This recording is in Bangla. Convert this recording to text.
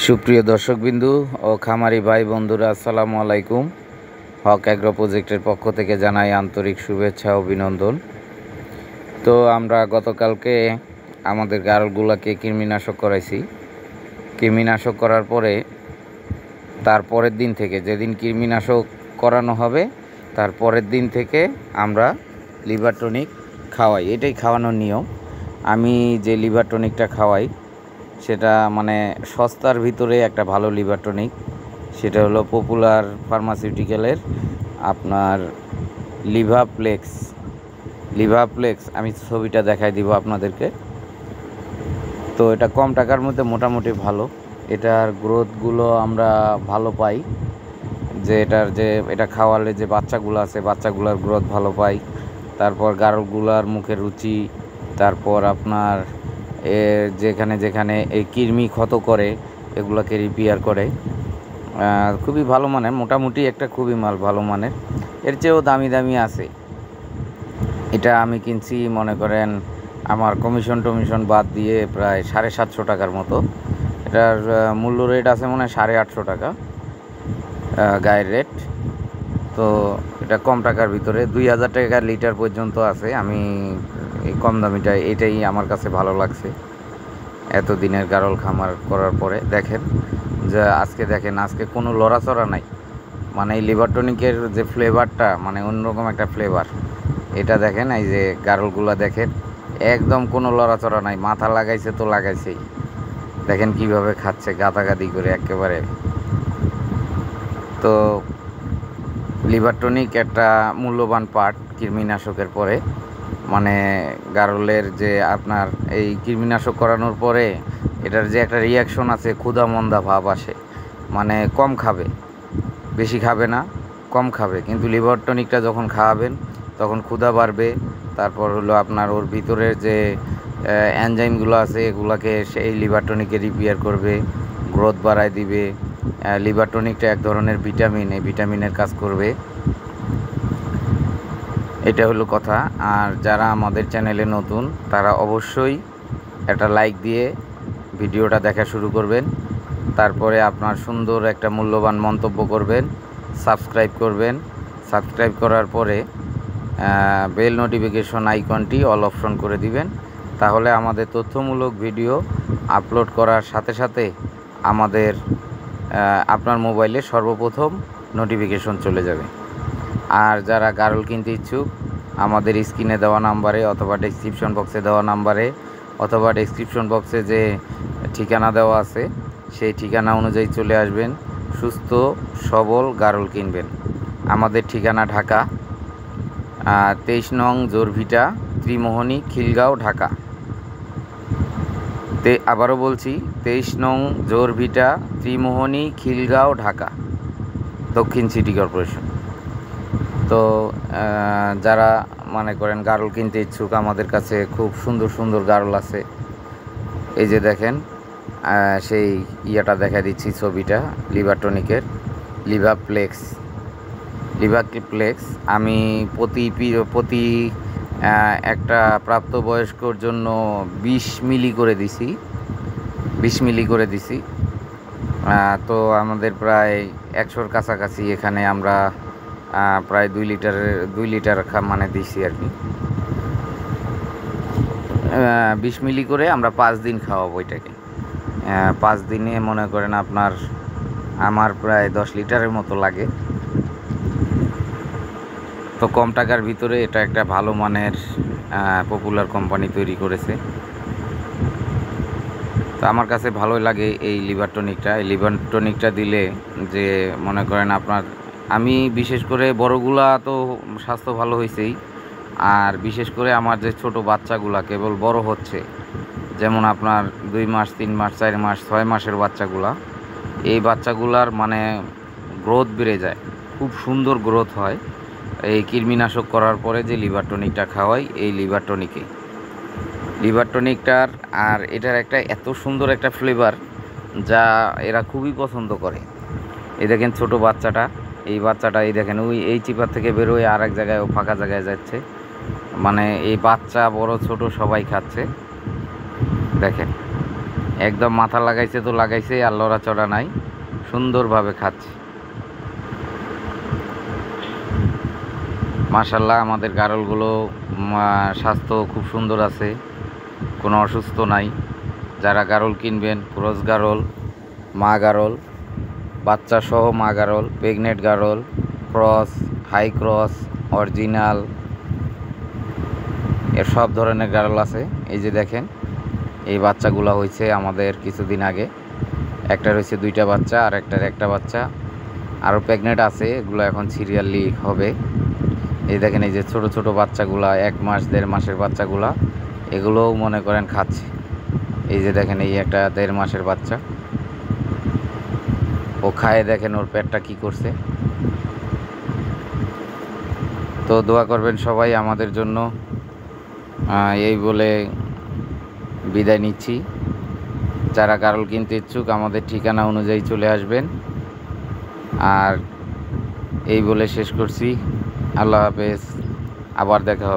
সুপ্রিয় দর্শকবিন্দু ও খামারি ভাই বন্ধুরা, আসসালামু আলাইকুম। হক অ্যাগ্রো প্রজেক্টের পক্ষ থেকে জানাই আন্তরিক শুভেচ্ছা ও অভিনন্দন। তো আমরা গতকালকে আমাদের গারলগুলাকে কৃমিনাশক করাইছি। কৃমিনাশক করার পরে তারপরের দিন থেকে, যেদিন কৃমিনাশক করানো হবে তার পরের দিন থেকে আমরা লিভার টনিক খাওয়াই। এটাই খাওয়ানোর নিয়ম। আমি যে লিভার টনিকটা খাওয়াই সেটা মানে সস্তার ভিতরে একটা ভালো লিভার টনিক। সেটা হলো পপুলার ফার্মাসিউটিক্যালের আপনার লিভাপ্লেক্স। আমি ছবিটা দেখাই দিব আপনাদেরকে। তো এটা কম টাকার মধ্যে মোটামুটি ভালো। এটার গ্রোথগুলো আমরা ভালো পাই, যে এটা খাওয়ালে যে বাচ্চাগুলো আছে বাচ্চাগুলোর গ্রোথ ভালো পাই। তারপর গারলগুলার মুখে রুচি, তারপর আপনার যেখানে এই কৃমি ক্ষত করে এগুলোকে রিপেয়ার করে। খুবই ভালো মানের, মোটামুটি একটা খুবই ভালো মানের। এর চেয়েও দামি আছে। এটা আমি কিনছি মনে করেন আমার কমিশন বাদ দিয়ে প্রায় 750 টাকার মতো। এটার মূল্য রেট আছে মনে হয় 850 টাকা গায়ের রেট। তো এটা কম টাকার ভিতরে 2000 টাকা লিটার পর্যন্ত আছে। আমি এই কম দামিটা এটাই আমার কাছে ভালো লাগছে এতদিনের গারল খামার করার পরে। দেখেন যে আজকে কোনো লড়াচড়া নাই, মানে এই লিভার টনিকের যে ফ্লেভারটা মানে অন্যরকম একটা ফ্লেভার। এটা দেখেন, এই যে গারলগুলো দেখেন একদম কোনো লড়াচড়া নাই, মাথা লাগাইছে তো লাগাইছেই। দেখেন কিভাবে খাচ্ছে গাদাগাদি করে একেবারে। তো লিভার টনিক একটা মূল্যবান পার্ট কৃমিনাশকের পরে। মানে গারলের যে আপনার এই কৃমিনাশক করানোর পরে এটার যে একটা রিয়াকশন আছে, ক্ষুধা মন্দা ভাব আসে। মানে কম খাবে, বেশি খাবে না, কম খাবে। কিন্তু লিভার টনিকটা যখন খাওয়াবেন তখন ক্ষুধা বাড়বে। তারপর হলো আপনার ওর ভিতরের যে এনজাইমগুলো আছে এগুলোকে এই লিভার টনিকে রিপেয়ার করবে, গ্রোথ বাড়ায় দিবে। লিভার টনিকটা এক ধরনের ভিটামিন, এই ভিটামিনের কাজ করবে। এটা হলো কথা। আর যারা আমাদের চ্যানেলে নতুন তারা অবশ্যই একটা লাইক দিয়ে ভিডিওটা দেখা শুরু করবেন। তারপরে আপনার সুন্দর একটা মূল্যবান মন্তব্য করবেন, সাবস্ক্রাইব করবেন। সাবস্ক্রাইব করার পরে বেল নোটিফিকেশন আইকনটি অল অপশন করে দিবেন। তাহলে আমাদের তথ্যমূলক ভিডিও আপলোড করার সাথে সাথে আপনার মোবাইলে সর্বপ্রথম নোটিফিকেশন চলে যাবে। আর যারা গারল কিনতে ইচ্ছুক আমাদের স্ক্রিনে দেওয়া নাম্বারে অথবা ডেসক্রিপশন বক্সে দেওয়া নাম্বারে অথবা ডেসক্রিপশন বক্সে যে ঠিকানা দেওয়া আছে সেই ঠিকানা অনুযায়ী চলে আসবেন। সুস্থ সবল গারল কিনবেন। আমাদের ঠিকানা ঢাকা 23 নং জোরভিটা, ত্রিমোহনী, খিলগাঁও, ঢাকা। আবারও বলছি 23 নং জোরভিটা, ত্রিমোহনী, খিলগাঁও, ঢাকা, দক্ষিণ সিটি কর্পোরেশন। তো যারা মনে করেন গারল কিনতে ইচ্ছুক আমাদের কাছে খুব সুন্দর গারল আছে। এই যে দেখেন সেই ইয়েটা দেখা দিচ্ছি ছবিটা লিভার টনিকের লিভাপ্লেক্স। আমি প্রতি একটা প্রাপ্তবয়স্কর জন্য 20 মিলি করে দিছি। তো আমাদের প্রায় 100-র কাছাকাছি এখানে আমরা প্রায় 2 লিটার মানে দিছি আর কি। 20 মিলি করে আমরা 5 দিন খাওয়াবো এটাকে। 5 দিনে মনে করেন আমার প্রায় 10 লিটারের মতো লাগে। তো কম টাকার ভিতরে এটা একটা ভালো মানের পপুলার কোম্পানি তৈরি করেছে। তো আমার কাছে ভালোই লাগে এই লিভার টনিকটা দিলে যে মনে করেন আমি বিশেষ করে বড়গুলা তো স্বাস্থ্য ভালো হয়েছেই। আর বিশেষ করে আমার যে ছোট বাচ্চাগুলা কেবল বড় হচ্ছে, যেমন আপনার 2 মাস, 3 মাস, 4 মাস, 6 মাসের বাচ্চাগুলা, এই বাচ্চাগুলার মানে গ্রোথ বেড়ে যায়, খুব সুন্দর গ্রোথ হয় এই কৃমিনাশক করার পরে যে লিভার টনিকটা খাওয়াই। এই লিভার টনিকটার আর এটার একটা এত সুন্দর একটা ফ্লেভার যা এরা খুবই পছন্দ করে। এই দেখেন ছোট বাচ্চাটা, এই দেখেন এই চিপার থেকে বেরোয় আর এক জায়গায় ও ফাঁকা জায়গায় যাচ্ছে। মানে এই বাচ্চা বড় ছোট সবাই খাচ্ছে। দেখেন একদম মাথা লাগাইছে তো লাগাইছে, আর লড়াচড়া নাই, সুন্দরভাবে খাচ্ছে। মাশাল্লাহ আমাদের গারলগুলো স্বাস্থ্য খুব সুন্দর আছে, কোনো অসুস্থ নাই। যারা গারল কিনবেন, ক্রস গারল, মা গারল, বাচ্চা সহ মা গারল, প্রেগনেন্ট গারল, ক্রস, হাই ক্রস, অরিজিনাল, এর সব ধরনের গারল আছে। এই যে দেখেন, এই বাচ্চাগুলো হয়েছে আমাদের কিছুদিন আগে, একটা রয়েছে 2টা বাচ্চা, আর একটা বাচ্চা, আরও প্রেগনেন্ট আছে, এগুলো এখন সিরিয়ালি হবে। এই দেখেন, এই যে ছোট ছোট বাচ্চাগুলা, 1 মাস 1.5 মাসের বাচ্চাগুলা, এগুলোও মনে করেন খাচ্ছে। এই যে দেখেন, এই একটা 1.5 মাসের বাচ্চা, ও খায়, দেখেন ওর পেটটা কি করছে। তো দোয়া করবেন সবাই আমাদের জন্য। এই বলে বিদায় নিচ্ছি। যারা গারল কিনতে ইচ্ছুক আমাদের ঠিকানা অনুযায়ী চলে আসবেন। আর এই বলে শেষ করছি। আল্লাহ হাফেজ, আবার দেখা হবে।